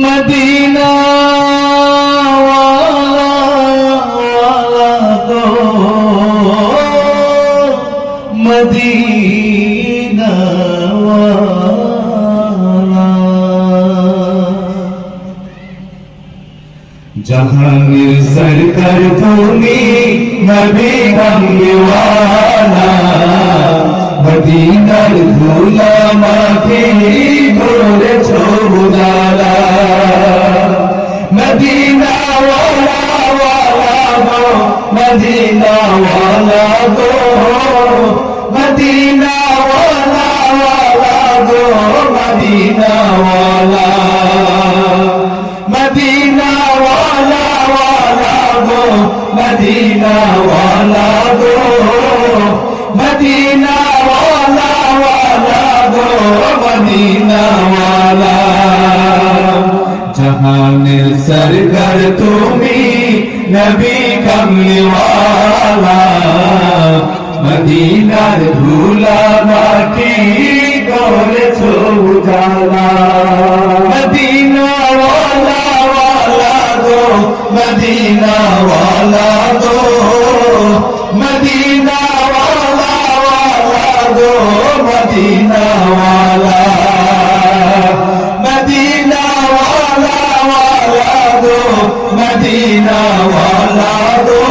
Medina वाला दो Medina वाला जहांगीर सरकार तुमी नबी गंगे वाला मदीनार धूला माथे করেছো উজালা মদিনা ওয়ালা ওয়ালা গো মদিনা ওয়ালা গো মদিনা ওয়ালা ওয়ালা গো মদিনা ওয়ালা মদিনা ওয়ালা ওয়ালা গো মদিনা ওয়ালা গো মদিনা ওয়ালা ওয়ালা গো মদিনা ওয়ালা জাহানের সরকার তুমি নবী কমলি ওয়ালা মদিনার ধুলা মাটি করেছো উজালা মদিনা ওয়ালা ওয়ালা গো মদিনা ওয়ালা গো মদিনা ওয়ালা ওয়ালা গো মদিনা ওয়ালা মদিনা ওয়ালা ওয়ালা গো মদিনা ওয়ালা গো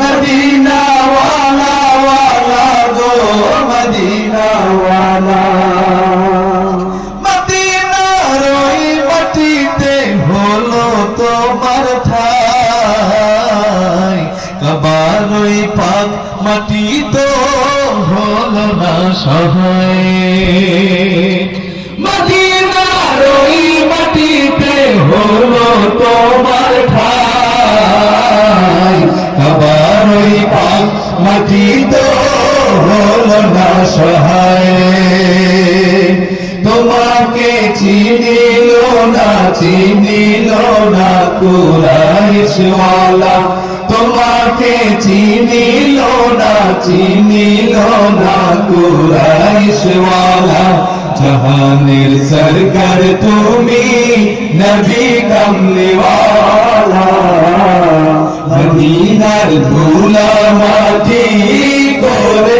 মদিনা ওয়ালা ওয়ালা গো মদিনা ওয়ালা মদিনার ওই মাটিতে হলো তোমার ঠাই কাবার ওই পাক মাটি তো হলো না সহায় মদিনার ওই মাটিতে হলো তোমার ঠাই কাবার ওই পাক মাটি তো হলো না সহায় তোমাকে চিনিল না কুরাইশ ওয়ালা তোমাকে চিনিল না কুরাইশ ওয়ালা জাহানের সরকার তুমি নবী কমলি ওয়ালা মদিনার ধুলা মাটি করে